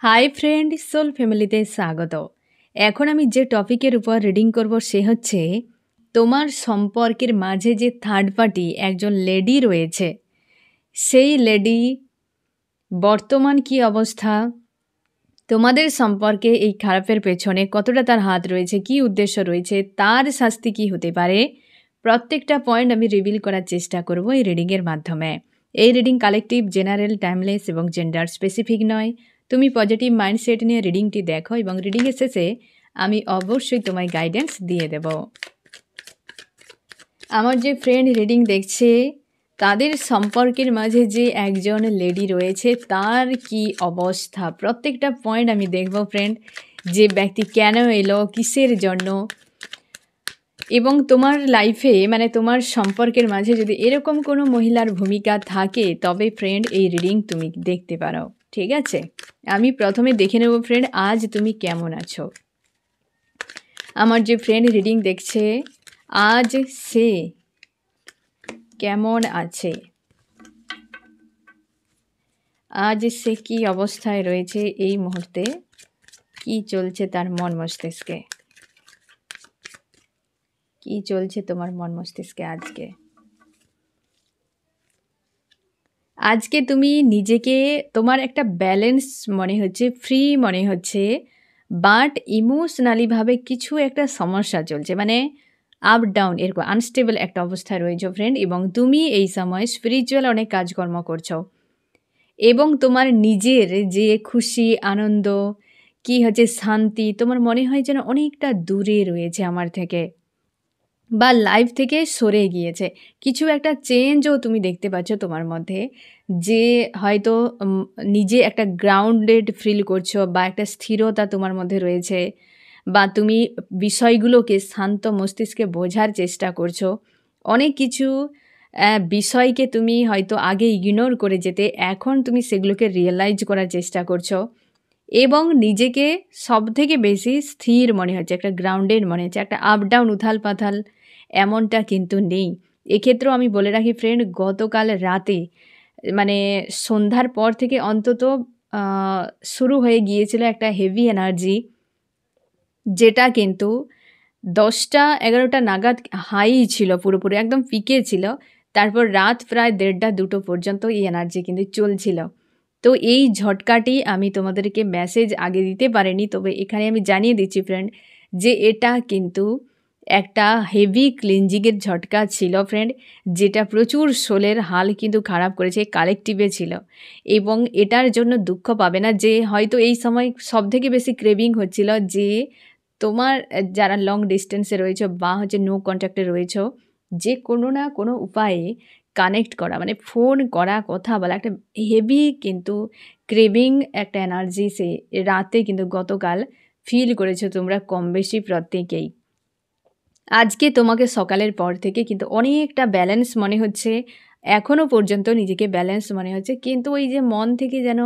Hi friend, soul ফ্যামিলিতে স্বাগত। এখন আমি যে টপিকের উপর রিডিং করব সে হচ্ছে তোমার সম্পর্কের মাঝে যে থার্ড পার্টি একজন লেডি রয়েছে, সেই লেডি বর্তমান কি অবস্থা, তোমাদের সম্পর্কে এই খারাপের পেছনে কতটা তার হাত রয়েছে, কি উদ্দেশ্য রয়েছে, তার শাস্তি কি হতে পারে, প্রত্যেকটা পয়েন্ট আমি রিভিল করার চেষ্টা করব এই রিডিংয়ের মাধ্যমে। এই রিডিং কালেকটিভ, জেনারেল, টাইমলেস এবং জেন্ডার স্পেসিফিক নয়। তুমি পজিটিভ মাইন্ডসেট নিয়ে রিডিংটি দেখো এবং রিডিংয়ের শেষে আমি অবশ্যই তোমায় গাইডেন্স দিয়ে দেব। আমার যে ফ্রেন্ড রিডিং দেখছে, তাদের সম্পর্কের মাঝে যে একজন লেডি রয়েছে তার কি অবস্থা, প্রত্যেকটা পয়েন্ট আমি দেখব ফ্রেন্ড। যে ব্যক্তি কেন এলো, কিসের জন্য, এবং তোমার লাইফে মানে তোমার সম্পর্কের মাঝে যদি এরকম কোনো মহিলার ভূমিকা থাকে তবে ফ্রেন্ড এই রিডিং তুমি দেখতে পারো। ঠিক আছে, আমি প্রথমে দেখে নেব ফ্রেন্ড আজ তুমি কেমন আছো। আমার যে ফ্রেন্ড রিডিং দেখছে, আজ সে কেমন আছে, আজ সে কি অবস্থায় রয়েছে, এই মুহূর্তে কি চলছে তার মন মস্তিষ্কে, কি চলছে তোমার মন মস্তিষ্কে আজকে। আজকে তুমি নিজেকে, তোমার একটা ব্যালেন্স মনে হচ্ছে, ফ্রি মনে হচ্ছে, বাট ইমোশনালিভাবে কিছু একটা সমস্যা চলছে, মানে আপ ডাউন এরকম আনস্টেবল একটা অবস্থায় রয়েছে ফ্রেন্ড। এবং তুমি এই সময় স্পিরিচুয়াল অনেক কাজকর্ম করছো এবং তোমার নিজের যে খুশি আনন্দ কি হচ্ছে শান্তি, তোমার মনে হয় যেন অনেকটা দূরে রয়েছে আমার থেকে বা লাইফ থেকে সরে গিয়েছে। কিছু একটা চেঞ্জও তুমি দেখতে পাচ্ছ তোমার মধ্যে, যে হয়তো নিজে একটা গ্রাউন্ডেড ফিল করছো বা একটা স্থিরতা তোমার মধ্যে রয়েছে, বা তুমি বিষয়গুলোকে শান্ত মস্তিষ্কে বোঝার চেষ্টা করছো। অনেক কিছু বিষয়কে তুমি হয়তো আগে ইগনোর করে যেতে, এখন তুমি সেগুলোকে রিয়েলাইজ করার চেষ্টা করছো এবং নিজেকে সবথেকে বেশি স্থির মনে হচ্ছে, একটা গ্রাউন্ডেড মনে হচ্ছে। একটা আপ ডাউন উথাল পাথাল এমনটা কিন্তু নেই। এক্ষেত্রেও আমি বলে রাখি ফ্রেন্ড, গতকাল রাতে মানে সন্ধ্যার পর থেকে অন্তত শুরু হয়ে গিয়েছিল একটা হেভি এনার্জি, যেটা কিন্তু 10টা-11টা নাগাদ হাই ছিল, পুরোপুরি একদম পিকে ছিল। তারপর রাত প্রায় 1:30-2টো পর্যন্ত এই এনার্জি কিন্তু চলছিল। তো এই ঝটকাটি আমি তোমাদেরকে মেসেজ আগে দিতে পারিনি, তবে এখানে আমি জানিয়ে দিচ্ছি ফ্রেন্ড যে এটা কিন্তু একটা হেভি ক্লিনজিংয়ের ঝটকা ছিল ফ্রেন্ড, যেটা প্রচুর সোলের হাল কিন্তু খারাপ করেছে, কালেকটিভে ছিল। এবং এটার জন্য দুঃখ পাবে না যে হয়তো এই সময় সবথেকে বেশি ক্রেভিং হচ্ছিল যে তোমার যারা লং ডিস্টেন্সে রয়েছে বা হচ্ছে নো কন্ট্যাক্টে রয়েছে, যে কোনো না কোনো উপায়ে কানেক্ট করা, মানে ফোন করা, কথা বলা, একটা হেভি কিন্তু ক্রেভিং একটা এনার্জি সে রাতে কিন্তু গতকাল ফিল করেছো তোমরা কম বেশি প্রত্যেকেই। আজকে তোমাকে সকালের পর থেকে কিন্তু অনেকটা ব্যালেন্স মনে হচ্ছে, এখনও পর্যন্ত নিজেকে ব্যালেন্স মনে হচ্ছে, কিন্তু ওই যে মন থেকে যেন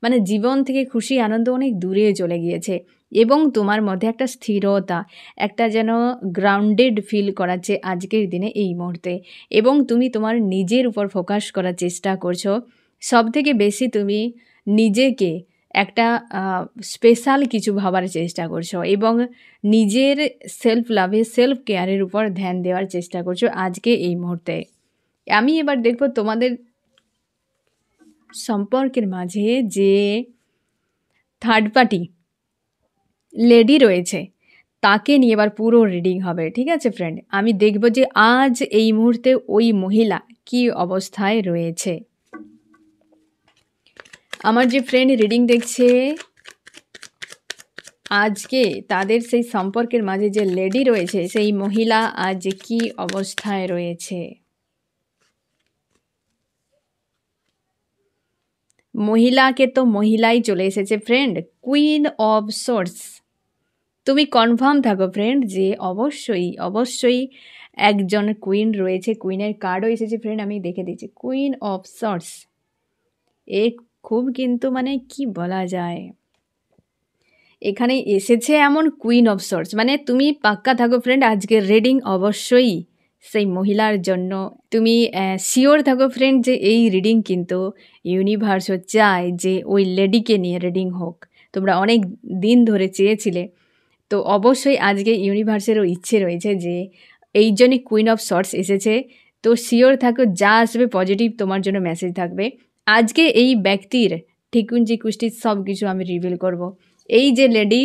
মানে জীবন থেকে খুশি আনন্দ অনেক দূরে চলে গিয়েছে এবং তোমার মধ্যে একটা স্থিরতা, একটা যেন গ্রাউন্ডেড ফিল করাচ্ছে আজকের দিনে এই মুহূর্তে। এবং তুমি তোমার নিজের উপর ফোকাস করার চেষ্টা করছো, সবথেকে বেশি তুমি নিজেকে একটা স্পেশাল কিছু ভাবার চেষ্টা করছো এবং নিজের সেলফ লাভে, সেলফ কেয়ারের উপর ধ্যান দেওয়ার চেষ্টা করছো আজকে এই মুহূর্তে। আমি এবার দেখব তোমাদের সম্পর্কের মাঝে যে থার্ড পার্টি লেডি রয়েছে তাকে নিয়ে এবার পুরো রিডিং হবে। ঠিক আছে ফ্রেন্ড, আমি দেখব যে আজ এই মুহূর্তে ওই মহিলা কি অবস্থায় রয়েছে। আমার যে ফ্রেন্ড রিডিং দেখছে, আজকে তাদের সেই সম্পর্কের মাঝে যে লেডি রয়েছে সেই মহিলা আজ কি অবস্থায় রয়েছে। মহিলাকে তো মহিলাই চলে এসেছে ফ্রেন্ড, কুইন অফ সোর্স। তুমি কনফার্ম থাকো ফ্রেন্ড যে অবশ্যই অবশ্যই একজন কুইন রয়েছে, কুইনের কার্ডও এসেছে ফ্রেন্ড, আমি দেখে দিচ্ছি। কুইন অফ সোর্স এ খুব কিন্তু মানে কি বলা যায়, এখানে এসেছে এমন কুইন অফ সোর্স, মানে তুমি পাক্কা থাকো ফ্রেন্ড আজকের রিডিং অবশ্যই সেই মহিলার জন্য। তুমি শিওর থাকো ফ্রেন্ড যে এই রিডিং কিন্তু ইউনিভার্সও চায় যে ওই লেডিকে নিয়ে রিডিং হোক, তোমরা অনেক দিন ধরে চেয়েছিলে। তো অবশ্যই আজকে ইউনিভার্সেরও ইচ্ছে রয়েছে যে এই জন্যই কুইন অফ শর্টস এসেছে। তো শিওর থাকো যা আসবে পজিটিভ তোমার জন্য মেসেজ থাকবে। আজকে এই ব্যক্তির ঠিকুঞ্জি কুষ্টি সব কিছু আমি রিভিল করব। এই যে লেডি,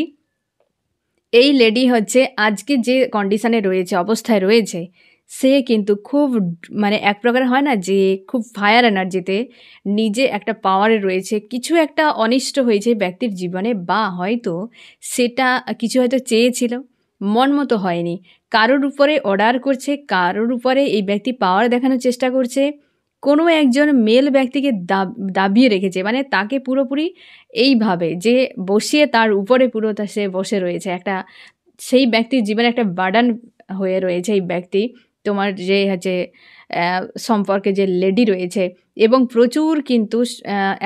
এই লেডি হচ্ছে আজকে যে কন্ডিশনে রয়েছে, অবস্থায় রয়েছে, সে কিন্তু খুব মানে এক প্রকার হয় না যে খুব ফায়ার এনার্জিতে নিজে একটা পাওয়ারে রয়েছে। কিছু একটা অনিষ্ট হয়েছে ব্যক্তির জীবনে, বা হয়তো সেটা কিছু হয়তো চেয়েছিল, মন মতো হয়নি, কারোর উপরে অর্ডার করছে, কারোর উপরে এই ব্যক্তি পাওয়ার দেখানোর চেষ্টা করছে, কোনো একজন মেল ব্যক্তিকে দাবিয়ে রেখেছে, মানে তাকে পুরোপুরি এইভাবে যে বসিয়ে তার উপরে পুরো সে বসে রয়েছে। একটা সেই ব্যক্তির জীবনে একটা বার্ডান হয়ে রয়েছে এই ব্যক্তি, তোমার যে হচ্ছে সম্পর্কে যে লেডি রয়েছে। এবং প্রচুর কিন্তু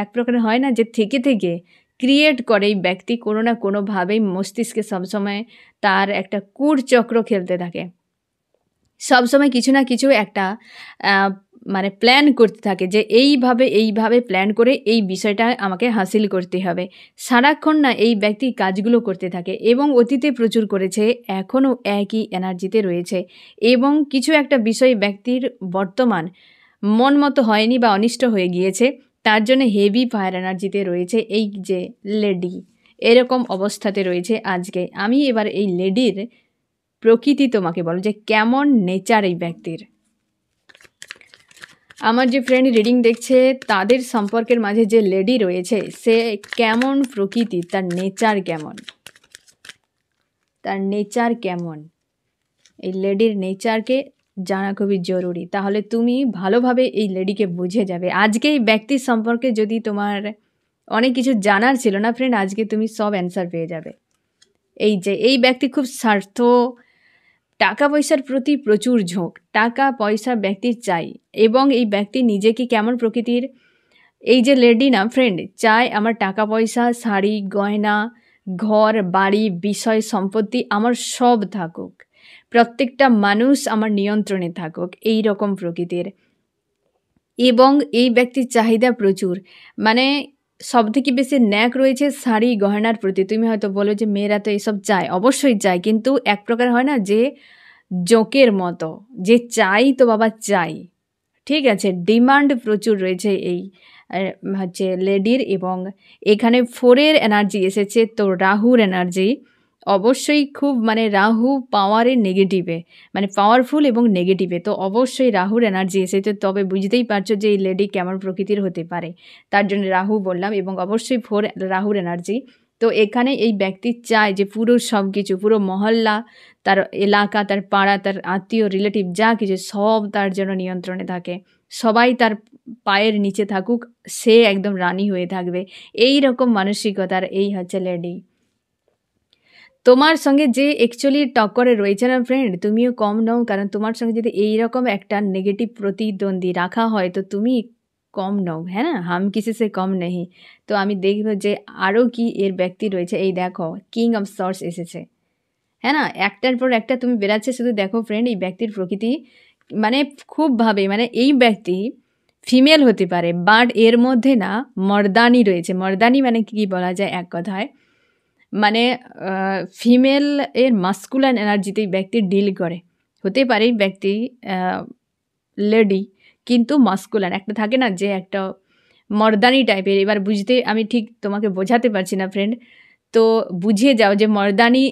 এক প্রকার হয় না যে থেকে থেকে ক্রিয়েট করে এই ব্যক্তি কোনো না কোনোভাবেই মস্তিষ্কে সবসময় তার একটা কূটচক্র খেলতে থাকে, সবসময় কিছু না কিছু একটা মানে প্ল্যান করতে থাকে যে এইভাবে প্ল্যান করে এই বিষয়টা আমাকে হাসিল করতে হবে। সারাক্ষণ না এই ব্যক্তি কাজগুলো করতে থাকে এবং অতীতে প্রচুর করেছে, এখনও একই এনার্জিতে রয়েছে। এবং কিছু একটা বিষয় ব্যক্তির বর্তমান মন মতো হয়নি বা অনিষ্ট হয়ে গিয়েছে, তার জন্য হেভি ফায়ার এনার্জিতে রয়েছে এই যে লেডি, এরকম অবস্থাতে রয়েছে আজকে। আমি এবার এই লেডির প্রকৃতি তোমাকে বলো যে কেমন নেচার এই ব্যক্তির। আমার যে ফ্রেন্ড রিডিং দেখছে তাদের সম্পর্কের মাঝে যে লেডি রয়েছে সে কেমন প্রকৃতি, তার নেচার কেমন, তার নেচার কেমন, এই লেডির নেচারকে জানা খুবই জরুরি। তাহলে তুমি ভালোভাবে এই লেডিকে বুঝে যাবে। আজকে এই ব্যক্তির সম্পর্কে যদি তোমার অনেক কিছু জানার ছিল না ফ্রেন্ড, আজকে তুমি সব অ্যান্সার পেয়ে যাবে। এই যে এই ব্যক্তি খুব স্বার্থ, টাকা পয়সার প্রতি প্রচুর ঝোঁক, টাকা পয়সা ব্যক্তির চাই। এবং এই ব্যক্তি নিজেকে কেমন প্রকৃতির, এই যে লেডি না ফ্রেন্ড চায় আমার টাকা পয়সা, শাড়ি গয়না, ঘর বাড়ি, বিষয় সম্পত্তি আমার সব থাকুক, প্রত্যেকটা মানুষ আমার নিয়ন্ত্রণে থাকুক, এই রকম প্রকৃতির। এবং এই ব্যক্তির চাহিদা প্রচুর, মানে সব থেকে বেশি ন্যাক রয়েছে শাড়ি গয়নার প্রতি। তুমি হয়তো বলো যে মেয়েরা তো এসব চায়, অবশ্যই চায়, কিন্তু এক প্রকার হয় না যে জোকের মতো, যে চাই তো বাবা চাই, ঠিক আছে। ডিমান্ড প্রচুর রয়েছে এই হচ্ছে লেডির। এবং এখানে 4-এর এনার্জি এসেছে, তো রাহুর এনার্জি অবশ্যই খুব, মানে রাহু পাওয়ারের নেগেটিভে, মানে পাওয়ারফুল এবং নেগেটিভে, তো অবশ্যই রাহুর এনার্জি এসেছে। তবে বুঝতেই পারছো যে এই লেডি কেমন প্রকৃতির হতে পারে, তার জন্য রাহু বললাম। এবং অবশ্যই 4 রাহুর এনার্জি। তো এখানে এই ব্যক্তি চায় যে পুরো সব কিছু, পুরো মহল্লা, তার এলাকা, তার পাড়া, তার আত্মীয় রিলেটিভ যা কিছু সব তার জন্য নিয়ন্ত্রণে থাকে, সবাই তার পায়ের নিচে থাকুক, সে একদম রানী হয়ে থাকবে, এই রকম মানসিকতার এই হচ্ছে লেডি। তোমার সঙ্গে যে অ্যাকচুয়ালি টক্করে রয়েছে না ফ্রেন্ড, তুমিও কম নও, কারণ তোমার সঙ্গে যদি এইরকম একটা নেগেটিভ প্রতিদ্বন্দ্বী রাখা হয় তো তুমি কম নও, হ্যাঁ না, হাম কিসি সে কম নেই। তো আমি দেখব যে আরও কি এর ব্যক্তি রয়েছে। এই দেখো কিং অফ সর্টস এসেছে, হ্যাঁ না, একটার পর একটা তুমি বেরাচ্ছে। শুধু দেখো ফ্রেন্ড এই ব্যক্তির প্রকৃতি, মানে খুবভাবে, মানে এই ব্যক্তি ফিমেল হতে পারে বাট এর মধ্যে না মর্দানি রয়েছে। মর্দানি মানে কি বলা যায় এক কথায়, মানে ফিমেল এর মাস্কুলান এনার্জিতেই ব্যক্তি ডিল করে। হতে পারে ব্যক্তি লেডি কিন্তু মাস্কুলান, একটা থাকে না যে একটা মর্দানি টাইপের। এবার বুঝতে আমি ঠিক তোমাকে বোঝাতে পারছি না ফ্রেন্ড, তো বুঝিয়ে যাও যে মর্দানি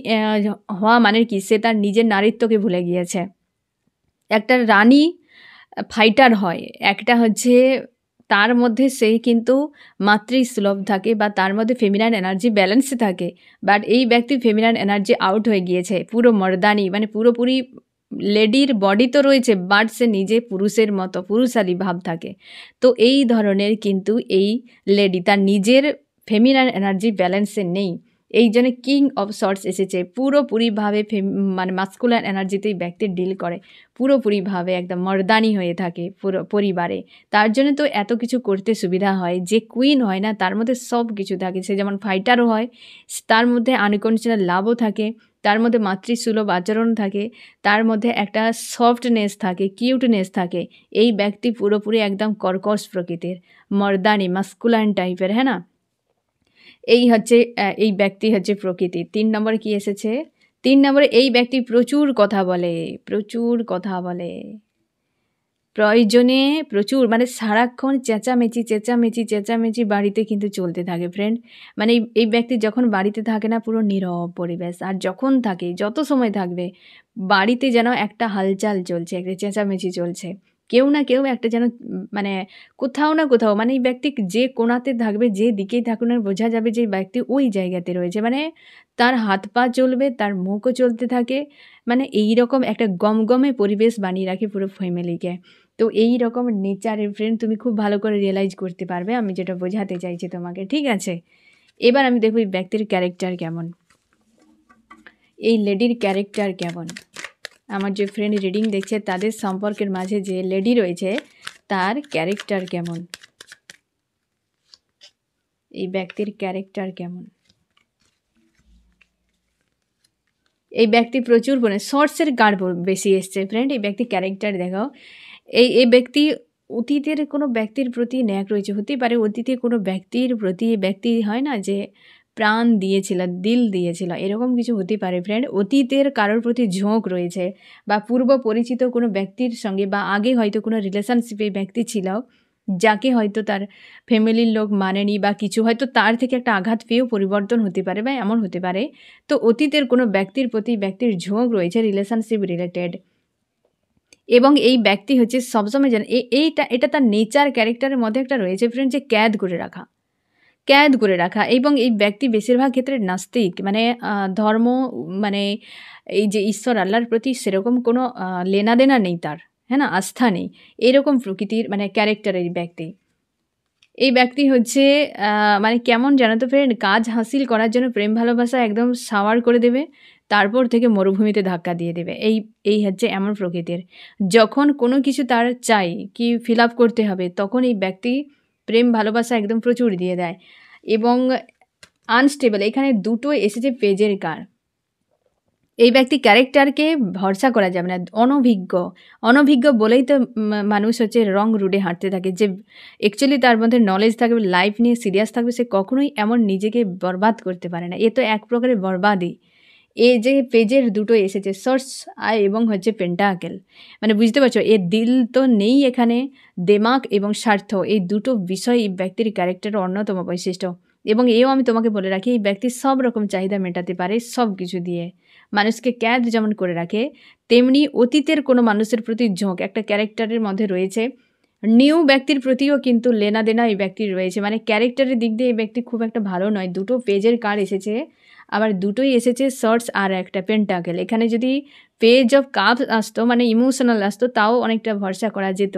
হওয়া মানে কি, সে তার নিজের নারীত্বকে ভুলে গিয়েছে। একটা রানী ফাইটার হয়, একটা হচ্ছে তার মধ্যে সে কিন্তু মাতৃসুলভ থাকে বা তার মধ্যে ফেমিনাইন এনার্জি ব্যালেন্সে থাকে। বাট এই ব্যক্তি ফেমিনাইন এনার্জি আউট হয়ে গিয়েছে, পুরো মর্দানি, মানে পুরোপুরি লেডির বডি তো রয়েছে বাট সে নিজে পুরুষের মতো পুরুষালী ভাব থাকে। তো এই ধরনের কিন্তু এই লেডি তার নিজের ফেমিনাইন এনার্জি ব্যালেন্সে নেই, এই জন্য কিং অফ শর্টস এসেছে। পুরোপুরিভাবে মানে মাস্কুলার এনার্জিতেই ব্যক্তি ডিল করে, পুরোপুরিভাবে একদম মর্দানি হয়ে থাকে পুরো পরিবারে। তার জন্য তো এত কিছু করতে সুবিধা হয়। যে কুইন হয় না তার মধ্যে সব কিছু থাকে, সে যেমন ফাইটারও হয়, তার মধ্যে আনকন্ডিশনাল লাভও থাকে, তার মধ্যে মাতৃসুলভ আচরণ থাকে, তার মধ্যে একটা সফটনেস থাকে, কিউটনেস থাকে। এই ব্যক্তি পুরোপুরি একদম কর্কশ প্রকৃতির, মর্দানি মাস্কুলাইন টাইপের, হ্যাঁ না। এই হচ্ছে এই ব্যক্তি হচ্ছে প্রকৃতি। ৩ নম্বরে কি এসেছে? ৩ নম্বরে এই ব্যক্তি প্রচুর কথা বলে, প্রচুর কথা বলে। প্রয়োজনে প্রচুর মানে সারাক্ষণ চেঁচামেচি, চেঁচামেচি, চেঁচামেচি বাড়িতে কিন্তু চলতে থাকে ফ্রেন্ড। মানে এই ব্যক্তি যখন বাড়িতে থাকে না পুরো নীরব পরিবেশ। আর যখন থাকে, যত সময় থাকবে বাড়িতে যেন একটা হালচাল চলছে, একটা চেঁচামেচি চলছে। কেউ না কেউ একটা যেন মানে কোথাও না কোথাও মানে এই ব্যক্তি যে কোণাতে থাকবে, যে দিকেই থাকুক না বোঝা যাবে যে এই ব্যক্তি ওই জায়গাতে রয়েছে। মানে তার হাত পা চলবে, তার মুখও চলতে থাকে। মানে এইরকম একটা গমগমে পরিবেশ বানিয়ে রাখে পুরো ফ্যামিলিকে। তো এই রকম নেচারের ফ্রেন্ড তুমি খুব ভালো করে রিয়ালাইজ করতে পারবে, আমি যেটা বোঝাতে চাইছি তোমাকে, ঠিক আছে? এবার আমি দেখব এই ব্যক্তির ক্যারেক্টার কেমন, এই লেডির ক্যারেক্টার কেমন। আমার যে ফ্রেন্ড রিডিং দেখছে তাদের সম্পর্কের মাঝে যে লেডি রয়েছে তার ক্যারেক্টার কেমন, এই ব্যক্তির ক্যারেক্টার কেমন। এই ব্যক্তি প্রচুর শর্টসের কার্ড বেশি এসছে ফ্রেন্ড। এই ব্যক্তি ক্যারেক্টার দেখাও। এই ব্যক্তি অতীতের কোনো ব্যক্তির প্রতি ন্যাক রয়েছে, হতে পারে অতীতে কোনো ব্যক্তির প্রতি ব্যক্তি হয় না যে প্রাণ দিয়েছিল, দিল দিয়েছিল, এরকম কিছু হতে পারে ফ্রেন্ড। অতীতের কারোর প্রতি ঝোঁক রয়েছে বা পূর্ব পরিচিত কোনো ব্যক্তির সঙ্গে বা আগে হয়তো কোনো রিলেশনশিপে ব্যক্তি ছিল যাকে হয়তো তার ফ্যামিলির লোক মানেনি বা কিছু, হয়তো তার থেকে একটা আঘাত পেয়েও পরিবর্তন হতে পারে বা এমন হতে পারে। তো অতীতের কোনো ব্যক্তির প্রতি ব্যক্তির ঝোঁক রয়েছে রিলেশনশিপ রিলেটেড। এবং এই ব্যক্তি হচ্ছে সবসময় জানে এটা তার নেচার ক্যারেক্টারের মধ্যে একটা রয়েছে ফ্রেন্ড, যে ক্যাদ করে রাখা, ক্যাদ করে রাখা। এবং এই ব্যক্তি বেশিরভাগ ক্ষেত্রে নাস্তিক, মানে ধর্ম মানে এই যে ঈশ্বর আল্লাহর প্রতি সেরকম কোনো লেনাদেনা নেই তার, হ্যাঁ না, আস্থা নেই, এরকম প্রকৃতির মানে ক্যারেক্টারের ব্যক্তি। এই ব্যক্তি হচ্ছে মানে কেমন জানো তো ফ্রেন্ড, কাজ হাসিল করার জন্য প্রেম ভালোবাসা একদম সাওয়ার করে দেবে, তারপর থেকে মরুভূমিতে ধাক্কা দিয়ে দেবে। এই হচ্ছে এমন প্রকৃতির। যখন কোনো কিছু তার চাই কি ফিল আপ করতে হবে, তখন এই ব্যক্তি প্রেম ভালোবাসা একদম প্রচুর দিয়ে দেয়। এবং আনস্টেবল, এখানে দুটো এসেছে পেজের কার্ড। এই ব্যক্তি ক্যারেক্টারকে ভরসা করা যাবে না, অনভিজ্ঞ বলেই তো মানুষ হচ্ছে রং রুটে হাঁটতে থাকে। যে অ্যাকচুয়ালি তার মধ্যে নলেজ থাকবে, লাইফ নিয়ে সিরিয়াস থাকবে, সে কখনোই এমন নিজেকে বরবাদ করতে পারে না। এ তো এক প্রকারের বরবাদই। এই যে পেজের দুটো এসেছে সোর্স আই এবং হচ্ছে পেন্টাকেল, মানে বুঝতে পারছো এর দিল তো নেই এখানে, দেমাগ এবং স্বার্থ, এই দুটো বিষয় এই ব্যক্তির ক্যারেক্টারের অন্যতম বৈশিষ্ট্য। এবং এও আমি তোমাকে বলে রাখি, এই ব্যক্তি সব রকম চাহিদা মেটাতে পারে সব কিছু দিয়ে। মানুষকে ক্যাদ যেমন করে রাখে, তেমনি অতীতের কোনো মানুষের প্রতি ঝোঁক একটা ক্যারেক্টারের মধ্যে রয়েছে। নিউ ব্যক্তির প্রতিও কিন্তু লেনাদেনা এই ব্যক্তির রয়েছে। মানে ক্যারেক্টারের দিক দিয়ে এই ব্যক্তি খুব একটা ভালো নয়। দুটো পেজের কার্ড এসেছে, আবার দুটোই এসেছে শর্টস আর একটা পেন্টাকেল। এখানে যদি পেজ অফ কাপস আসতো মানে ইমোশনাল আসতো, তাও অনেকটা ভরসা করা যেত।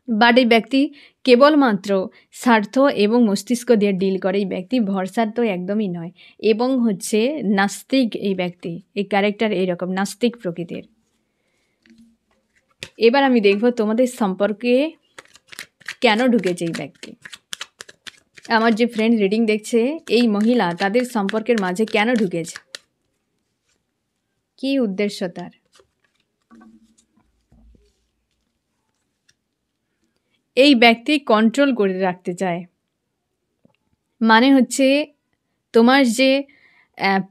বাট এই ব্যক্তি কেবলমাত্র স্বার্থ এবং মস্তিষ্ক দিয়ে ডিল করে। এই ব্যক্তি ভরসার তো একদমই নয়, এবং হচ্ছে নাস্তিক। এই ব্যক্তি, এই ক্যারেক্টার এইরকম নাস্তিক প্রকৃতির। এবার আমি দেখব তোমাদের সম্পর্কে কেন ঢুকেছে এই ব্যক্তি। আমার যে ফ্রেন্ড রিডিং দেখছে, এই মহিলা তাদের সম্পর্কের মাঝে কেন ঢুকেছে, কি উদ্দেশ্য তার। এই ব্যক্তি কন্ট্রোল করে রাখতে চায়, মানে হচ্ছে তোমার যে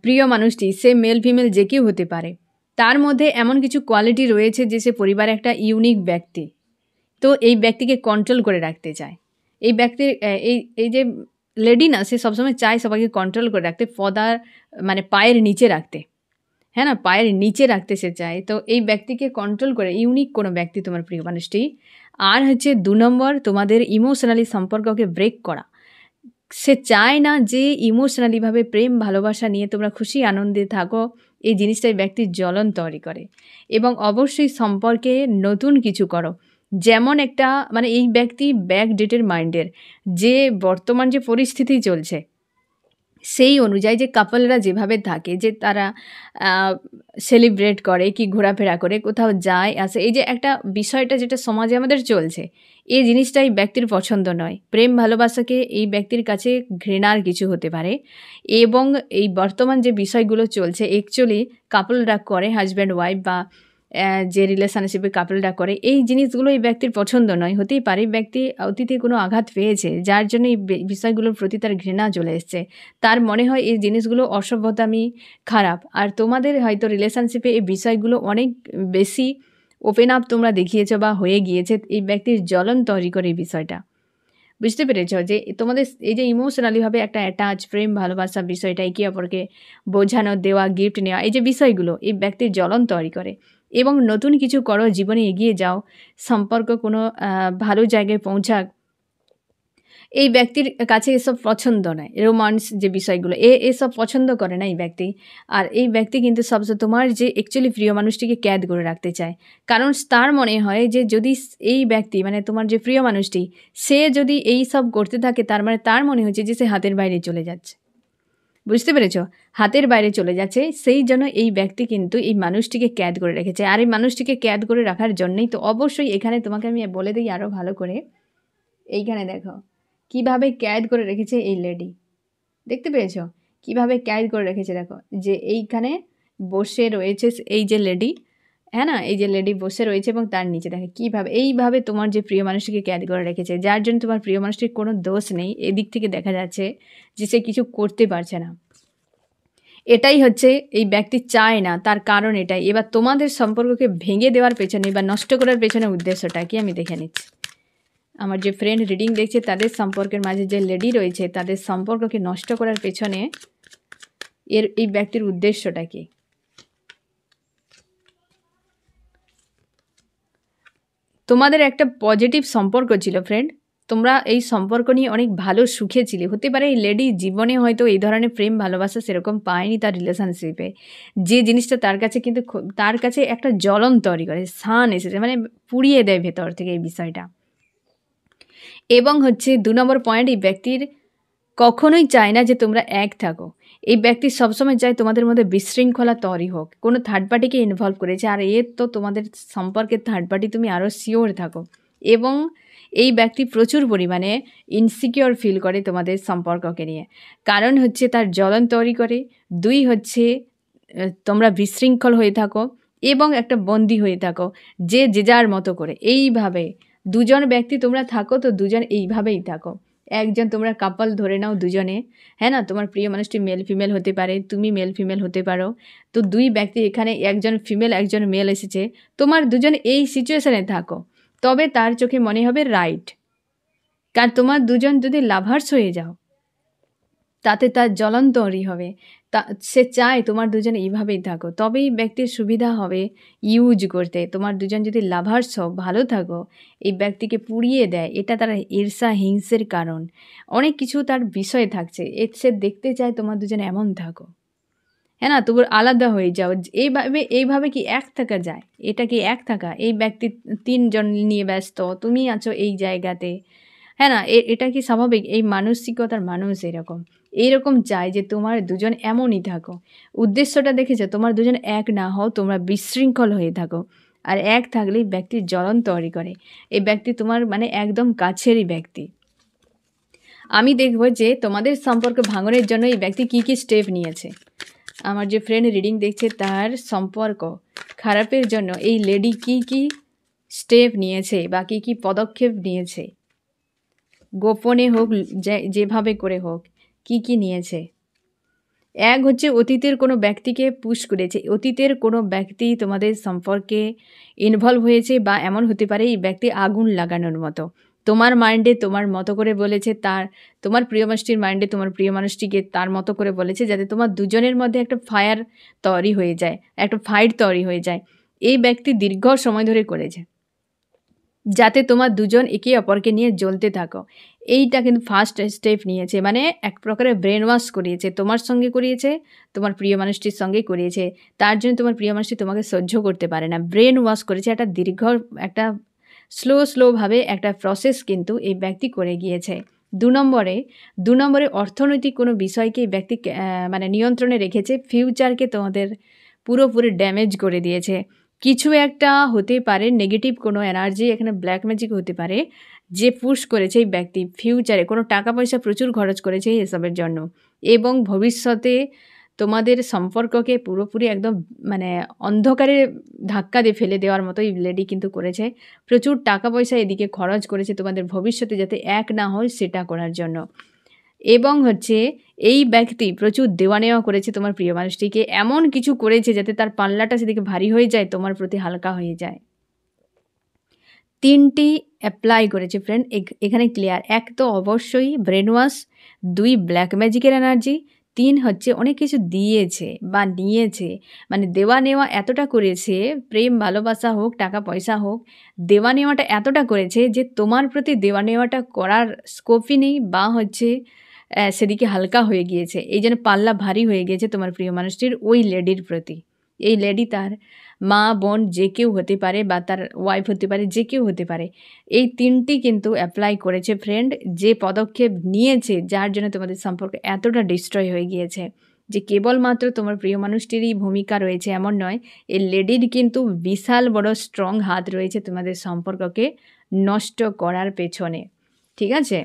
প্রিয় মানুষটি, সে মেল ফিমেল যে কেউ হতে পারে, তার মধ্যে এমন কিছু কোয়ালিটি রয়েছে যে সে পরিবারে একটা ইউনিক ব্যক্তি। তো এই ব্যক্তিকে কন্ট্রোল করে রাখতে চায়। এই ব্যক্তির এই যে লেডি না, সে সবসময় চায় সবাইকে কন্ট্রোল করে রাখতে, পদার মানে পায়ের নিচে রাখতে, হ্যাঁ না, পায়ের নিচে রাখতে সে চায়। তো এই ব্যক্তিকে কন্ট্রোল করে, ইউনিক কোনো ব্যক্তি তোমার প্রিয় মানুষটি। আর হচ্ছে 2 নম্বর, তোমাদের ইমোশনালি সম্পর্ককে ব্রেক করা। সে চায় না যে ইমোশনালিভাবে প্রেম ভালোবাসা নিয়ে তোমরা খুশি আনন্দে থাকো, এই জিনিসটাই ব্যক্তির জ্বলন তৈরি করে। এবং অবশ্যই সম্পর্কে নতুন কিছু করো। যেমন একটা মানে এই ব্যক্তি ব্যাক ডেটের মাইন্ডের, যে বর্তমান যে পরিস্থিতি চলছে সেই অনুযায়ী যে কাপলরা যেভাবে থাকে, যে তারা সেলিব্রেট করে, কি ঘোরাফেরা করে, কোথাও যায় আসে, এই যে একটা বিষয়টা যেটা সমাজে আমাদের চলছে, এই জিনিসটাই ব্যক্তির পছন্দ নয়। প্রেম ভালোবাসাকে এই ব্যক্তির কাছে ঘৃণার কিছু হতে পারে। এবং এই বর্তমান যে বিষয়গুলো চলছে অ্যাকচুয়ালি কাপলরা করে, হাজব্যান্ড ওয়াইফ বা যে রিলেশনশিপে কাপলটা করে, এই জিনিসগুলো এই ব্যক্তির পছন্দ নয়। হতেই পারে ব্যক্তি অতীতে কোনো আঘাত পেয়েছে, যার জন্য এই বিষয়গুলোর প্রতি তার ঘৃণা চলে এসছে। তার মনে হয় এই জিনিসগুলো অসভ্যতামি, খারাপ। আর তোমাদের হয়তো রিলেশনশিপে এই বিষয়গুলো অনেক বেশি ওপেন আপ তোমরা দেখিয়েছ বা হয়ে গিয়েছে, এই ব্যক্তির জ্বলন তৈরি করে এই বিষয়টা। বুঝতে পেরেছ যে তোমাদের এই যে ইমোশনালিভাবে একটা অ্যাটাচ, প্রেম, ভালোবাসা বিষয়টা, একে অপরকে বোঝানো, দেওয়া, গিফট নেওয়া, এই যে বিষয়গুলো এই ব্যক্তির জ্বলন তৈরি করে। এবং নতুন কিছু করো, জীবনে এগিয়ে যাও, সম্পর্ক কোনো ভালো জায়গায় পৌঁছাক, এই ব্যক্তির কাছে এসব পছন্দ নয়। রোমান্স যে বিষয়গুলো এসব পছন্দ করে না এই ব্যক্তি। আর এই ব্যক্তি কিন্তু সবসময় তোমার যে অ্যাকচুয়ালি প্রিয় মানুষটিকে ক্যাদ করে রাখতে চায়। কারণ তার মনে হয় যে যদি এই ব্যক্তি মানে তোমার যে প্রিয় মানুষটি, সে যদি এই সব করতে থাকে, তার মানে তার মনে হচ্ছে যে সে হাতের বাইরে চলে যাচ্ছে। বুঝতে পেরেছ? হাতের বাইরে চলে যাচ্ছে। সেই জন্য এই ব্যক্তি কিন্তু এই মানুষটিকে ক্যাদ করে রেখেছে। আর এই মানুষটিকে ক্যাদ করে রাখার জন্যই তো অবশ্যই এখানে তোমাকে আমি বলে দিই আরও ভালো করে। এইখানে দেখো কিভাবে ক্যাদ করে রেখেছে এই লেডি। দেখতে পেয়েছ কিভাবে ক্যাদ করে রেখেছে? দেখো যে এইখানে বসে রয়েছে এই যে লেডি, হ্যাঁ না, এই যে লেডি বসে রয়েছে এবং তার নিচে দেখে কীভাবে এইভাবে তোমার যে প্রিয় মানুষটিকে ক্যাদ করে রেখেছে, যার জন্য তোমার প্রিয় মানুষটির কোনো দোষ নেই। এদিক থেকে দেখা যাচ্ছে যে সে কিছু করতে পারছে না। এটাই হচ্ছে এই ব্যক্তি চায় না, তার কারণ এটাই। এবার তোমাদের সম্পর্ককে ভেঙে দেওয়ার পেছনে বা নষ্ট করার পেছনে উদ্দেশ্যটা কি আমি দেখে নিচ্ছি। আমার যে ফ্রেন্ড রিডিং দেখছে তাদের সম্পর্কের মাঝে যে লেডি রয়েছে, তাদের সম্পর্ককে নষ্ট করার পেছনে এই ব্যক্তির উদ্দেশ্যটা কি। তোমাদের একটা পজিটিভ সম্পর্ক ছিল ফ্রেন্ড, তোমরা এই সম্পর্ক নিয়ে অনেক ভালো সুখে ছিলে। হতে পারে এই লেডি জীবনে হয়তো এই ধরনের প্রেম ভালোবাসা সেরকম পায়নি তার রিলেশনশিপে, যে জিনিসটা তার কাছে কিন্তু তার কাছে একটা জ্বলন তৈরি করে, শান এসেছে, মানে পুড়িয়ে দেয় ভেতর থেকে এই বিষয়টা। এবং হচ্ছে 2 নম্বর পয়েন্ট, এই ব্যক্তির কখনোই চায় না যে তোমরা এক থাকো। এই ব্যক্তি সবসময় চায় তোমাদের মধ্যে বিশৃঙ্খলা তৈরি হোক, কোনো থার্ড পার্টিকে ইনভলভ করেছে। আর তো তোমাদের সম্পর্কের থার্ড পার্টি, তুমি আরও শিওর থাকো। এবং এই ব্যক্তি প্রচুর পরিমাণে ইনসিকিওর ফিল করে তোমাদের সম্পর্ককে নিয়ে। কারণ হচ্ছে তার জ্বলন তৈরি করে, 2 হচ্ছে তোমরা বিশৃঙ্খল হয়ে থাকো এবং একটা বন্দি হয়ে থাকো, যে যার মতো করে। এইভাবে 2 জন ব্যক্তি তোমরা থাকো, তো 2 জন এইভাবেই থাকো। একজন তোমরা কাপল ধরে নাও দুজনে, হ্যাঁ না, তোমার প্রিয় মানুষটি মেল ফিমেল হতে পারে, তুমি মেল ফিমেল হতে পারো। তো 2 ব্যক্তি এখানে, একজন ফিমেল একজন মেল এসেছে, তোমার দুজন এই সিচুয়েশানে থাকো, তবে তার চোখে মনে হবে রাইট। কারণ তোমার দুজন যদি লাভার্স হয়ে যাও, তাতে তার জ্বলন তৈরি হবে। সে চায় তোমার দুজন এইভাবেই থাকো, তবেই ব্যক্তির সুবিধা হবে ইউজ করতে। তোমার দুজন যদি লাভার্স হও, ভালো থাকো, এই ব্যক্তিকে পুড়িয়ে দেয়, এটা তার ঈর্ষা হিংসের কারণ। অনেক কিছু তার বিষয় থাকছে, সে দেখতে চায় তোমার দুজন এমন থাকো, হ্যাঁ না, তবু আলাদা হয়ে যাও। এইভাবে কি এক থাকা যায়? এটা কি এক থাকা? এই ব্যক্তি 3 জন নিয়ে ব্যস্ত, তুমি আছো এই জায়গাতে, হ্যাঁ না, এটা কি স্বাভাবিক? এই মানসিকতার মানুষ এইরকম চায় যে তোমার দুজন এমনই থাকো। উদ্দেশ্যটা দেখেছো, তোমার দুজন এক না হও, তোমরা বিশৃঙ্খল হয়ে থাকো। আর এক থাকলেই ব্যক্তির জ্বলন তৈরি করে। এই ব্যক্তি তোমার মানে একদম কাছেরই ব্যক্তি। আমি দেখব যে তোমাদের সম্পর্ক ভাঙনের জন্য এই ব্যক্তি কী কী স্টেপ নিয়েছে। আমার যে ফ্রেন্ড রিডিং দেখছে তার সম্পর্ক খারাপের জন্য এই লেডি কী কী স্টেপ নিয়েছে বা কী কী পদক্ষেপ নিয়েছে, গোপনে হোক যেভাবে করে হোক, কি কি নিয়েছে। এক হচ্ছে অতীতের কোনো ব্যক্তিকে পুশ করেছে। অতীতের কোনো ব্যক্তি তোমাদের সম্পর্কে ইনভলভ হয়েছে, বা এমন হতে পারে এই ব্যক্তি আগুন লাগানোর মতো তোমার মাইন্ডে তোমার মতো করে বলেছে, তোমার প্রিয় মানুষটির মাইন্ডে তোমার প্রিয় মানুষটিকে তার মতো করে বলেছে, যাতে তোমার দুজনের মধ্যে একটা ফায়ার তৈরি হয়ে যায়, একটা ফাইট তৈরি হয়ে যায়। এই ব্যক্তি দীর্ঘ সময় ধরে করেছে, যাতে তোমার দুজন একে অপরকে নিয়ে জ্বলতে থাকো। এইটা কিন্তু ফার্স্ট স্টেপ নিয়েছে, মানে এক প্রকারের ব্রেন ওয়াশ করিয়েছে, তোমার সঙ্গে করিয়েছে, তোমার প্রিয় মানুষটির সঙ্গে করিয়েছে। তার জন্য তোমার প্রিয় মানুষটি তোমাকে সহ্য করতে পারে না, ব্রেন ওয়াশ করেছে। একটা স্লোভাবে একটা প্রসেস কিন্তু এই ব্যক্তি করে গিয়েছে। 2 নম্বরে অর্থনৈতিক কোনো বিষয়কে এই ব্যক্তি মানে নিয়ন্ত্রণে রেখেছে, ফিউচারকে তোমাদের পুরোপুরি ড্যামেজ করে দিয়েছে। কিছু একটা হতে পারে, নেগেটিভ কোনো এনার্জি, এখানে ব্ল্যাক ম্যাজিক হতে পারে, যে পুশ করেছে এই ব্যক্তি ফিউচারে, কোনো টাকা পয়সা প্রচুর খরচ করেছে এসবের জন্য, এবং ভবিষ্যতে তোমাদের সম্পর্ককে পুরোপুরি একদম মানে অন্ধকারে ধাক্কা দিয়ে ফেলে দেওয়ার মতোই লেডি কিন্তু করেছে। প্রচুর টাকা পয়সা এদিকে খরচ করেছে তোমাদের ভবিষ্যতে যাতে এক না হয় সেটা করার জন্য। এবং হচ্ছে এই ব্যক্তি প্রচুর দেওয়া নেওয়া করেছে তোমার প্রিয় মানুষটিকে, এমন কিছু করেছে যাতে তার পাল্লাটা সেদিকে ভারী হয়ে যায়, তোমার প্রতি হালকা হয়ে যায়। 3টি অ্যাপ্লাই করেছে ফ্রেন্ড, এখানে ক্লিয়ার। 1 তো অবশ্যই ব্রেন ওয়াশ, 2 ব্ল্যাক ম্যাজিকের এনার্জি, 3 হচ্ছে অনেক কিছু দিয়েছে বা নিয়েছে, মানে দেওয়া নেওয়া এতটা করেছে, প্রেম ভালোবাসা হোক টাকা পয়সা হোক, দেওয়া নেওয়াটা এতটা করেছে যে তোমার প্রতি দেওয়া নেওয়াটা করার স্কোপই নেই বা হচ্ছে সেদিকে হালকা হয়ে গিয়েছে। এই জন্য পাল্লা ভারী হয়ে গিয়েছে তোমার প্রিয় মানুষটির ওই লেডির প্রতি। এই লেডি তার মা বোন যে কেউ হতে পারে বা তার ওয়াইফ হতে পারে, যে কেউ হতে পারে। এই 3টি কিন্তু অ্যাপ্লাই করেছে ফ্রেন্ড, যে পদক্ষেপ নিয়েছে যার জন্য তোমাদের সম্পর্ক এতটা ডিস্ট্রয় হয়ে গিয়েছে। যে কেবলমাত্র তোমার প্রিয় মানুষটিরই ভূমিকা রয়েছে এমন নয়, এই লেডির কিন্তু বিশাল বড় স্ট্রং হাত রয়েছে তোমাদের সম্পর্ককে নষ্ট করার পেছনে। ঠিক আছে,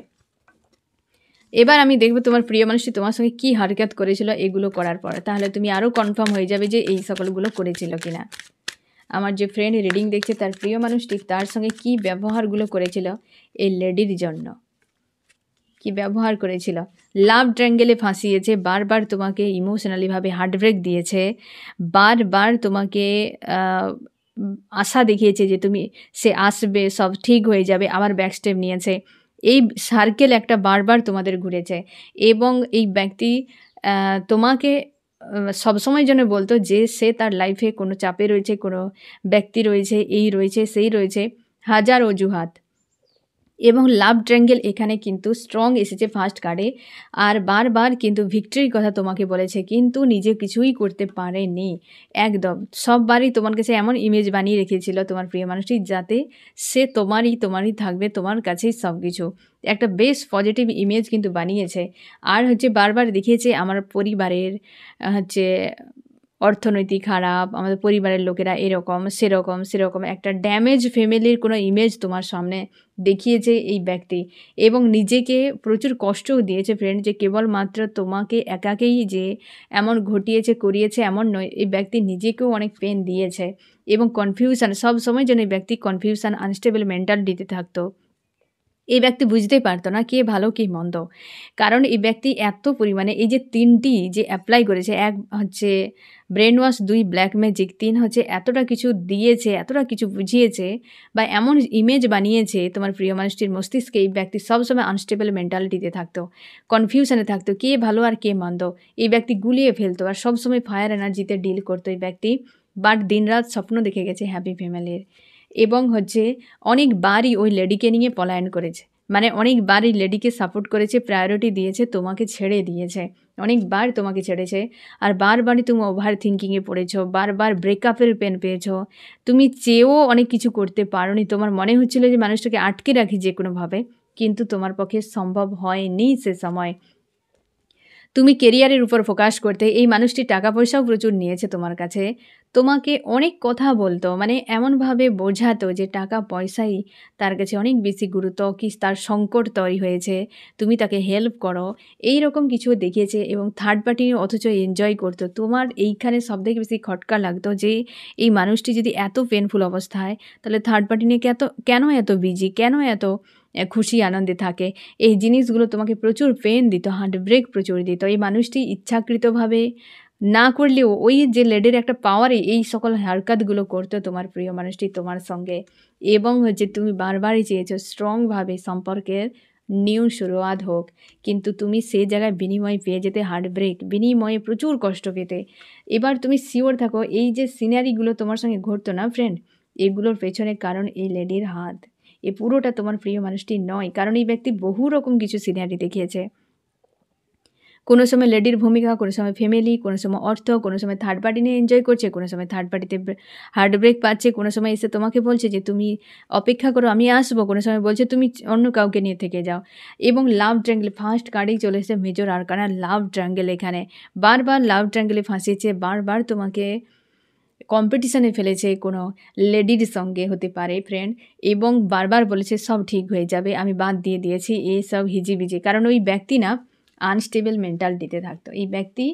এবার আমি দেখব তোমার প্রিয় মানুষটি তোমার সঙ্গে কী হারকাত করেছিল এগুলো করার পর, তাহলে তুমি আরও কনফার্ম হয়ে যাবে যে এই সকলগুলো করেছিল কিনা। আমার যে ফ্রেন্ড রিডিং দেখছে তার প্রিয় মানুষটি তার সঙ্গে কী ব্যবহারগুলো করেছিল এই লেডির জন্য, কি ব্যবহার করেছিল। লাভ ট্র্যাঙ্গেলে ফাঁসিয়েছে, বারবার তোমাকে ইমোশনালিভাবে হার্টব্রেক দিয়েছে, বারবার তোমাকে আশা দেখিয়েছে যে তুমি সে আসবে, সব ঠিক হয়ে যাবে, আবার ব্যাকস্টেপ নিয়েছে। এই সার্কেল একটা বারবার তোমাদের ঘুরেছে এবং এই ব্যক্তি তোমাকে সবসময় যেন বলতো যে সে তার লাইফে কোনো চাপে রয়েছে, কোনো ব্যক্তি রয়েছে, এই রয়েছে সেই রয়েছে, হাজার অজুহাত। এবং লাভ ট্র্যাঙ্গেল এখানে কিন্তু স্ট্রং এসেছে ফার্স্ট কার্ডে, আর বারবার কিন্তু ভিক্টরির কথা তোমাকে বলেছে, কিন্তু নিজে কিছুই করতে পারেনি একদম। সববারই তোমার কাছে এমন ইমেজ বানিয়ে রেখেছিল তোমার প্রিয় মানুষটি যাতে সে তোমারই থাকবে, তোমার কাছেই সব কিছু, একটা বেশ পজিটিভ ইমেজ কিন্তু বানিয়েছে। আর হচ্ছে বারবার দেখিয়েছে আমার পরিবারের হচ্ছে অর্থনৈতিক খারাপ, আমাদের পরিবারের লোকেরা এরকম সেরকম একটা ড্যামেজ ফ্যামিলির কোনো ইমেজ তোমার সামনে দেখিয়েছে এই ব্যক্তি। এবং নিজেকে প্রচুর কষ্টও দিয়েছে ফ্রেন্ড, যে কেবলমাত্র তোমাকে একাকেই যে এমন ঘটিয়েছে করিয়েছে এমন নয়, এই ব্যক্তি নিজেকেও অনেক পেন দিয়েছে এবং কনফিউশন সব সময় যেন এই ব্যক্তি কনফিউশন আনস্টেবল মেন্টালিটিতে থাকতো। এই ব্যক্তি বুঝতেই পারতো না কে ভালো কে মন্দ, কারণ এই ব্যক্তি এত পরিমাণে এই যে 3টি যে অ্যাপ্লাই করেছে, 1 হচ্ছে ব্রেন ওয়াশ, 2 ব্ল্যাক ম্যাজিক, 3 হচ্ছে এতটা কিছু দিয়েছে, এতটা কিছু বুঝিয়েছে বা এমন ইমেজ বানিয়েছে তোমার প্রিয় মানুষটির মস্তিষ্কে, এই ব্যক্তি সবসময় আনস্টেবল মেন্টালিটিতে থাকতো, কনফিউশনে থাকতো, কে ভালো আর কে মন্দ। এই ব্যক্তি গুলিয়ে ফেলতো আর সবসময় ফায়ার এনার্জিতে ডিল করতো এই ব্যক্তি। বাট দিনরাত স্বপ্ন দেখে গেছে হ্যাপি ফ্যামিলির এবং হচ্ছে অনেকবারই ওই লেডিকে নিয়ে পলায়ন করেছে, মানে অনেকবারই লেডিকে সাপোর্ট করেছে, প্রায়োরিটি দিয়েছে, তোমাকে ছেড়ে দিয়েছে, অনেকবার তোমাকে ছেড়েছে। আর বারবারই তুমি ওভার থিঙ্কিংয়ে পড়েছো, বারবার ব্রেকআপের পেন পেয়েছো, তুমি চেয়েও অনেক কিছু করতে পারোনি, তোমার মনে হচ্ছিল যে মানুষটাকে আটকে রাখি যে কোনোভাবে, কিন্তু তোমার পক্ষে সম্ভব হয়নি সে সময়। তুমি কেরিয়ারের উপর ফোকাস করতে, এই মানুষটি টাকা পয়সাও প্রচুর নিয়েছে তোমার কাছে, তোমাকে অনেক কথা বলতো, মানে এমনভাবে বোঝাতো যে টাকা পয়সাই তার কাছে অনেক বেশি গুরুত্ব, কি তার সংকট তৈরি হয়েছে, তুমি তাকে হেল্প করো, এই রকম কিছু দেখিয়েছে। এবং থার্ড পার্টি অথচ এনজয় করতো। তোমার এইখানে সবথেকে বেশি খটকা লাগতো যে এই মানুষটি যদি এত পেনফুল অবস্থায়, তাহলে থার্ড পার্টি নিয়ে কেন এত বিজি, কেন এত খুশি আনন্দে থাকে, এই জিনিসগুলো তোমাকে প্রচুর পেন দিত, হার্ট ব্রেক প্রচুর দিত। এই মানুষটি ইচ্ছাকৃতভাবে না করলেও ওই যে লেডির একটা পাওয়ারে এই সকল হারকাতগুলো করতো তোমার প্রিয় মানুষটি তোমার সঙ্গে। এবং হচ্ছে তুমি বারবারই চেয়েছো স্ট্রংভাবে সম্পর্কের নিউ শুরুয়াত হোক, কিন্তু তুমি সেই জায়গায় বিনিময় পেয়ে যেতে হার্ট ব্রেক, বিনিময়ে প্রচুর কষ্ট পেতে। এবার তুমি শিওর থাকো এই যে সিনারিগুলো তোমার সঙ্গে ঘটতো না ফ্রেন্ড, এগুলোর পেছনে কারণ এই লেডির হাত, এ পুরোটা তোমার প্রিয় মানুষটি নয়, কারণ এই ব্যক্তি বহু রকম কিছু সিনারি দেখিয়েছে। কোনো সময় লেডির ভূমিকা, কোনো সময় ফ্যামিলি, কোনো সময় অর্থ, কোনো সময় থার্ড পার্টি নিয়ে এনজয় করছে, কোনো সময় থার্ড পার্টিতে হার্ট ব্রেক পাচ্ছে, কোনো সময় এসে তোমাকে বলছে যে তুমি অপেক্ষা করো আমি আসবো, কোনো সময় বলছে তুমি অন্য কাউকে নিয়ে থেকে যাও। এবং লাভ ট্রায়াঙ্গেল ফার্স্ট কার্ডেই চলে এসেছে মেজর আরকানা লাভ ট্রায়াঙ্গেল, এখানে বারবার লাভ ট্রায়াঙ্গেলে ফাঁসিয়েছে, বারবার তোমাকে কম্পিটিশানে ফেলেছে কোনো লেডির সঙ্গে হতে পারে ফ্রেন্ড, এবং বারবার বলেছে সব ঠিক হয়ে যাবে, আমি বাদ দিয়ে দিয়েছি এই সব হিজিবিজি। কারণ ওই ব্যক্তি না আনস্টেবল মেন্টালিটিতে থাকতো, এই ব্যক্তি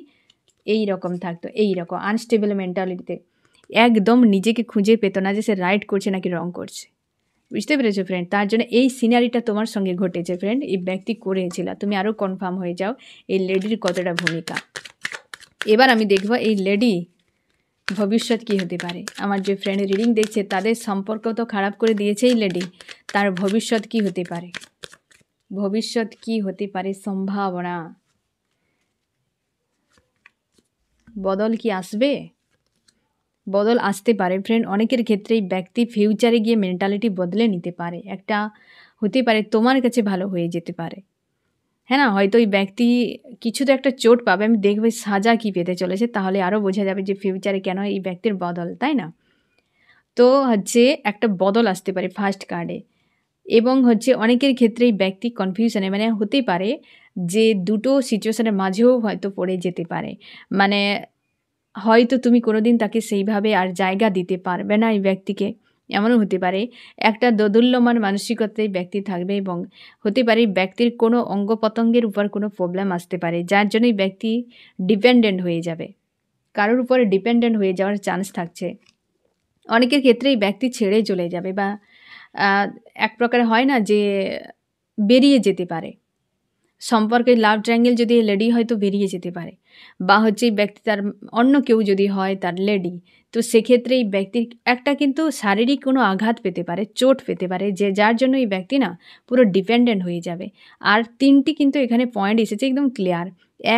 এই রকম থাকতো, এই রকম আনস্টেবল মেন্টালিটিতে একদম নিজেকে খুঁজে পেত না যে সে রাইট করছে নাকি রং করছে। বুঝতে পেরেছো ফ্রেন্ড? তার জন্য এই সিনারিটা তোমার সঙ্গে ঘটেছে ফ্রেন্ড, এই ব্যক্তি করেছিল। তুমি আরও কনফার্ম হয়ে যাও এই লেডির কতটা ভূমিকা। এবার আমি দেখব এই লেডি ভবিষ্যৎ কী হতে পারে। আমার যে ফ্রেন্ড রিডিং দেখছে তাদের সম্পর্ক তো খারাপ করে দিয়েছে এই লেডি, তার ভবিষ্যৎ কী হতে পারে, ভবিষ্যৎ কী হতে পারে, সম্ভাবনা বদল কি আসবে, বদল আসতে পারে ফ্রেন্ড। অনেকের ক্ষেত্রেই ব্যক্তি ফিউচারে গিয়ে মেন্টালিটি বদলে নিতে পারে, একটা হতে পারে তোমার কাছে ভালো হয়ে যেতে পারে, হ্যাঁ না? হয়তো এই ব্যক্তি কিছু তো একটা চোট পাবে, আমি দেখব সাজা কি পেতে চলেছে, তাহলে আরও বোঝা যাবে যে ফিউচারে কেন এই ব্যক্তির বদল, তাই না? তো হচ্ছে একটা বদল আসতে পারে ফার্স্ট কার্ডে। এবং হচ্ছে অনেকের ক্ষেত্রেই ব্যক্তি কনফিউশনে মানে হতেই পারে যে দুটো সিচুয়েশনের মাঝেও হয়তো পড়ে যেতে পারে। মানে হয়তো তুমি কোনোদিন তাকে সেইভাবে আর জায়গা দিতে পারবে না এই ব্যক্তিকে, এমনও হতে পারে। একটা দোদুল্যমান মানসিকতায় ব্যক্তি থাকবে এবং হতে পারে ব্যক্তির কোনো অঙ্গ প্রত্যঙ্গের উপর কোনো প্রবলেম আসতে পারে, যার জন্য এই ব্যক্তি ডিপেন্ডেন্ট হয়ে যাবে, কারোর উপরে ডিপেন্ডেন্ট হয়ে যাওয়ার চান্স থাকছে। অনেকের ক্ষেত্রে এই ব্যক্তি ছেড়ে চলে যাবে বা এক প্রকার হয় না যে বেরিয়ে যেতে পারে। সম্পর্কের লাভ ট্রায়াঙ্গেল যদি লেডি হয় তো বেরিয়ে যেতে পারে, বা হচ্ছে এই ব্যক্তি তার অন্য কেউ যদি হয় তার লেডি, তো সেক্ষেত্রে এই ব্যক্তির একটা কিন্তু শারীরিক কোনো আঘাত পেতে পারে, চোট পেতে পারে, যে যার জন্য এই ব্যক্তি না পুরো ডিপেন্ডেন্ট হয়ে যাবে। আর তিনটি কিন্তু এখানে পয়েন্ট এসেছে একদম ক্লিয়ার।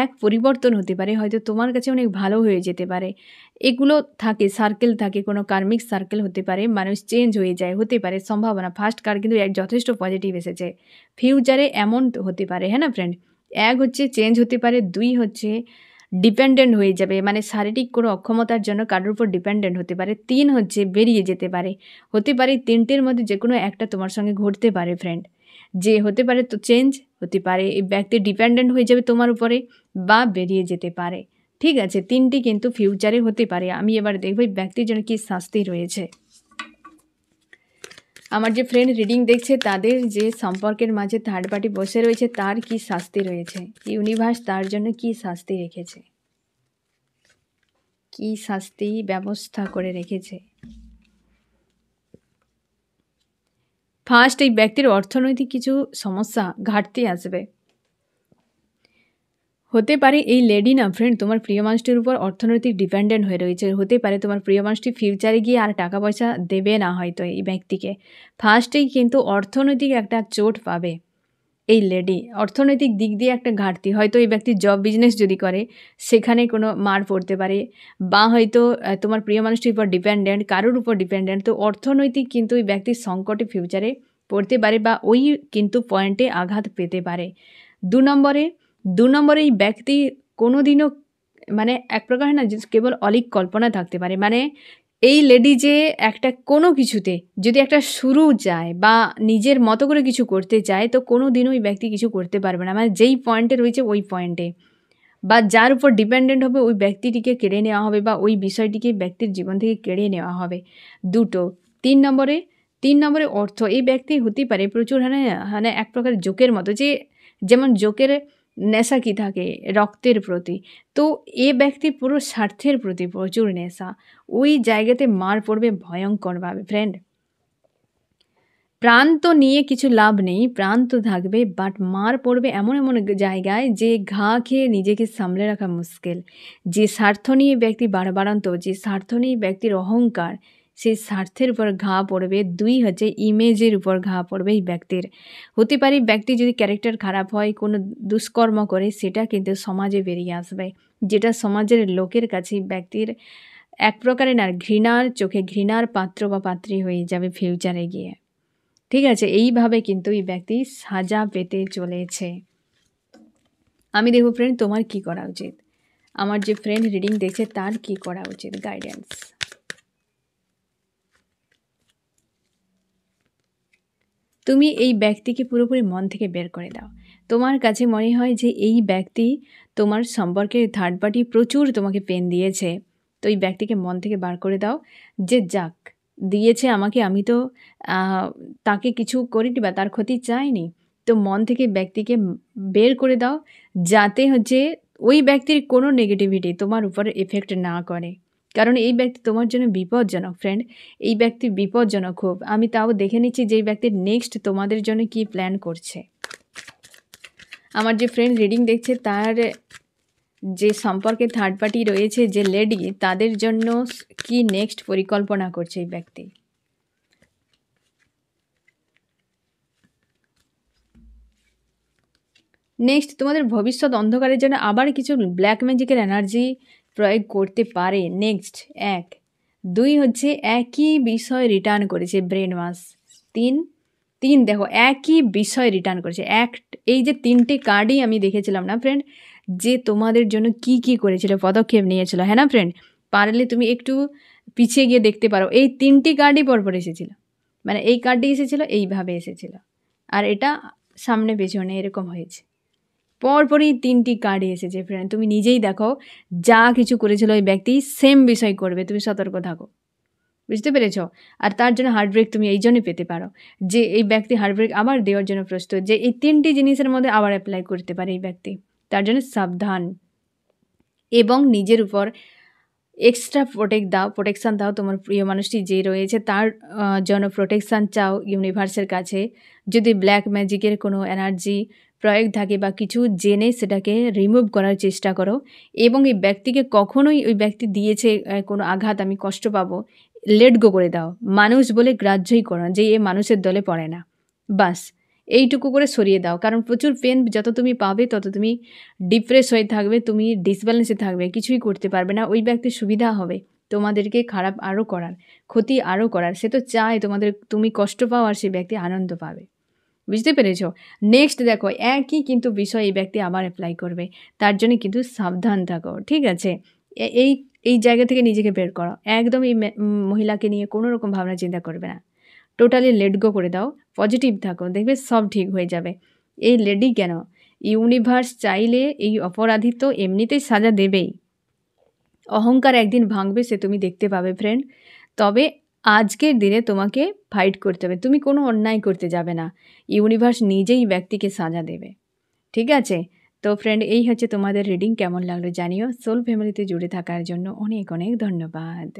এক, পরিবর্তন হতে পারে, হয়তো তোমার কাছে অনেক ভালো হয়ে যেতে পারে, এগুলো থাকে, সার্কেল থাকে, কোনো কার্মিক সার্কেল হতে পারে, মানুষ চেঞ্জ হয়ে যায়, হতে পারে সম্ভাবনা। ফার্স্ট কার্ড কিন্তু যথেষ্ট পজিটিভ এসেছে, ফিউচারে এমন হতে পারে, হ্যাঁ না ফ্রেন্ড? এক হচ্ছে চেঞ্জ হতে পারে, দুই হচ্ছে ডিপেন্ডেন্ট হয়ে যাবে, মানে শারীরিক কোনো অক্ষমতার জন্য কারোর উপর ডিপেন্ডেন্ট হতে পারে, তিন হচ্ছে বেরিয়ে যেতে পারে। হতে পারে তিনটের মধ্যে যে কোনো একটা তোমার সঙ্গে ঘটতে পারে ফ্রেন্ড, যে হতে পারে তো চেঞ্জ হতে পারে, এই ব্যক্তি ডিপেন্ডেন্ট হয়ে যাবে তোমার উপরে, বা বেরিয়ে যেতে পারে। ঠিক আছে, তিনটি কিন্তু ফিউচারে হতে পারে। আমি এবার দেখব এই ব্যক্তির জন্য কী শাস্তি রয়েছে। আমার যে ফ্রেন্ড রিডিং দেখছে তাদের যে সম্পর্কের মাঝে থার্ড পার্টি বসে রয়েছে তার কি শাস্তি রয়েছে, ইউনিভার্স তার জন্য কি শাস্তি রেখেছে, কি শাস্তি ব্যবস্থা করে রেখেছে। ফার্স্ট, এই ব্যক্তির অর্থনৈতিক কিছু সমস্যা ঘাটতি আসবে। হতে পারে এই লেডি না ফ্রেন্ড তোমার প্রিয় মানুষটির উপর অর্থনৈতিক ডিপেন্ডেন্ট হয়ে রয়েছে, হতে পারে তোমার প্রিয় মানুষটি ফিউচারে গিয়ে আর টাকা পয়সা দেবে না হয়তো এই ব্যক্তিকে। ফার্স্টেই কিন্তু অর্থনৈতিক একটা চোট পাবে এই লেডি, অর্থনৈতিক দিক দিয়ে একটা ঘাটতি, হয়তো এই ব্যক্তি জব বিজনেস যদি করে সেখানে কোনো মার পড়তে পারে, বা হয়তো তোমার প্রিয় মানুষটির উপর ডিপেন্ডেন্ট, কারোর উপর ডিপেন্ডেন্ট, তো অর্থনৈতিক কিন্তু এই ব্যক্তির সংকটে ফিউচারে পড়তে পারে, বা ওই কিন্তু পয়েন্টে আঘাত পেতে পারে। দু নম্বরে এই ব্যক্তি কোনো দিনও মানে এক প্রকার না যে কেবল অলিক কল্পনা থাকতে পারে, মানে এই লেডি যে একটা কোনো কিছুতে যদি একটা শুরু যায় বা নিজের মতো করে কিছু করতে চায়, তো কোনো দিনও ওই ব্যক্তি কিছু করতে পারবে না, মানে যেই পয়েন্টে রয়েছে ওই পয়েন্টে, বা যার উপর ডিপেন্ডেন্ট হবে ওই ব্যক্তিটিকে কেড়ে নেওয়া হবে, বা ওই বিষয়টিকে ব্যক্তির জীবন থেকে কেড়ে নেওয়া হবে। দুটো। তিন নম্বরে অর্থ, এই ব্যক্তি হতেই পারে প্রচুর মানে এক প্রকার জোকের মতো, যে যেমন জোকের নেশা কি থাকে রক্তের প্রতি, তো এ ব্যক্তি পুরো স্বার্থের প্রতি প্রচুর নেশা, ওই জায়গাতে মার পড়বে ভয়ঙ্করভাবে ফ্রেন্ড। প্রাণ তো নিয়ে কিছু লাভ নেই, প্রাণ তো থাকবে, বাট মার পড়বে এমন এমন জায়গায় যে ঘা খেয়ে নিজেকে সামলে রাখা মুশকিল। যে স্বার্থ নিয়ে ব্যক্তি বাড়বাড়ন্ত, যে স্বার্থ নিয়ে ব্যক্তির অহংকার, সেই স্বার্থের উপর ঘা পড়বে। দুই হচ্ছে ইমেজের উপর ঘা পড়বে এই ব্যক্তির। হতে পারে ব্যক্তি যদি ক্যারেক্টার খারাপ হয়, কোনো দুষ্কর্ম করে, সেটা কিন্তু সমাজে বেরিয়ে আসবে, যেটা সমাজের লোকের কাছে ব্যক্তির এক প্রকারের না ঘৃণার চোখে ঘৃণার পাত্র বা পাত্রী হয়ে যাবে ফিউচারে গিয়ে। ঠিক আছে, এইভাবে কিন্তু এই ব্যক্তি সাজা পেতে চলেছে। আমি দেখব ফ্রেন্ড তোমার কি করা উচিত, আমার যে ফ্রেন্ড রিডিং দেখছে তার কি করা উচিত, গাইডেন্স। তুমি এই ব্যক্তিকে পুরোপুরি মন থেকে বের করে দাও। তোমার কাছে মনে হয় যে এই ব্যক্তি তোমার সম্পর্কের থার্ড পার্টি প্রচুর তোমাকে পেন দিয়েছে, তো এই ব্যক্তিকে মন থেকে বার করে দাও, যে যাক দিয়েছে আমাকে, আমি তো তাকে কিছু করিনি বা তার ক্ষতি চাইনি, তো মন থেকে ব্যক্তিকে বের করে দাও, যাতে হচ্ছে ওই ব্যক্তির কোনো নেগেটিভিটি তোমার উপরে এফেক্ট না করে। কারণ এই ব্যক্তি তোমার জন্য বিপজ্জনক ফ্রেন্ড। এই ব্যক্তি বিপজ্জনক খুব। আমি তাও দেখে নিচ্ছি যে এই ব্যক্তি নেক্সট তোমাদের জন্য কী প্ল্যান করছে। আমার যে ফ্রেন্ড রিডিং দেখছে তার যে সম্পর্কে থার্ড পার্টি রয়েছে, যে লেডি, তাদের জন্য কি নেক্সট পরিকল্পনা করছে এই ব্যক্তি। নেক্সট তোমাদের ভবিষ্যৎ অন্ধকারের জন্য আবার কিছু ব্ল্যাক ম্যাজিকের এনার্জি প্রয়োগ করতে পারে। নেক্সট 1, 2 হচ্ছে একই বিষয় রিটার্ন করেছে ব্রেন ওয়াশ। 3 দেখো একই বিষয় রিটার্ন করেছে। এই যে 3টে কার্ডই আমি দেখেছিলাম না ফ্রেন্ড, যে তোমাদের জন্য কি কি করেছিল, পদক্ষেপ নিয়েছিল, হ্যাঁ না ফ্রেন্ড? পারলে তুমি একটু পিছিয়ে গিয়ে দেখতে পারো। এই 3টি কার্ডই পরপর এসেছিল, মানে এই কার্ডটি এসেছিল, এইভাবে এসেছিল, আর এটা সামনে পেছনে এরকম হয়েছে। পরপরই 3টি কার্ডই এসেছে ফ্রেন্ড। তুমি নিজেই দেখো, যা কিছু করেছিল ওই ব্যক্তি সেম বিষয় করবে, তুমি সতর্ক থাকো। বুঝতে পেরেছ? আর তার জন্য হার্টব্রেক তুমি এই জন্যই পেতে পারো যে এই ব্যক্তি হার্টব্রেক আবার দেওয়ার জন্য প্রস্তুত, যে এই 3টি জিনিসের মধ্যে আবার অ্যাপ্লাই করতে পারে এই ব্যক্তি। তার জন্য সাবধান এবং নিজের উপর এক্সট্রা প্রোটেকশান দাও। তোমার প্রিয় মানুষটি যে রয়েছে তার জন্য প্রোটেকশান চাও ইউনিভার্সের কাছে। যদি ব্ল্যাক ম্যাজিকের কোনো এনার্জি প্রয়োগ থাকে বা কিছু জেনে সেটাকে রিমুভ করার চেষ্টা করো। এবং এই ব্যক্তিকে কখনোই ওই ব্যক্তি দিয়েছে কোনো আঘাত, আমি কষ্ট পাবো, লেট গো করে দাও। মানুষ বলে গ্রাহ্যই করো যে এ মানুষের দলে পড়ে না, বাস এইটুকু করে সরিয়ে দাও। কারণ প্রচুর পেন যত তুমি পাবে তত তুমি ডিপ্রেস হয়ে থাকবে, তুমি ডিসব্যালেন্সে থাকবে, কিছুই করতে পারবে না। ওই ব্যক্তির সুবিধা হবে তোমাদেরকে খারাপ আরও করার, ক্ষতি আরও করার। সে তো চায় তুমি কষ্ট পাও আর সে ব্যক্তি আনন্দ পাবে। বুঝতে পেরেছ? নেক্সট দেখো একই কিন্তু বিষয় এই ব্যক্তি আবার অ্যাপ্লাই করবে, তার জন্য কিন্তু সাবধান থাকো, ঠিক আছে? এই এই জায়গা থেকে নিজেকে বের করো। একদম এই মহিলাকে নিয়ে কোনো রকম ভাবনা চিন্তা করবে না, টোটালি লেট গো করে দাও, পজিটিভ থাকো, দেখবে সব ঠিক হয়ে যাবে। এই লেডি কেন, ইউনিভার্স চাইলে এই অপরাধী তো এমনিতেই সাজা দেবেই। অহংকার একদিন ভাঙবে, সে তুমি দেখতে পাবে ফ্রেন্ড। তবে আজকের দিনে তোমাকে ফাইট করতে হবে, তুমি কোনো অন্যায় করতে যাবে না, ইউনিভার্স নিজেই ব্যক্তিকে সাজা দেবে, ঠিক আছে? তো ফ্রেন্ড, এই হচ্ছে তোমাদের রিডিং। কেমন লাগলো জানিও। সোল ফ্যামিলিতে জুড়ে থাকার জন্য অনেক অনেক ধন্যবাদ।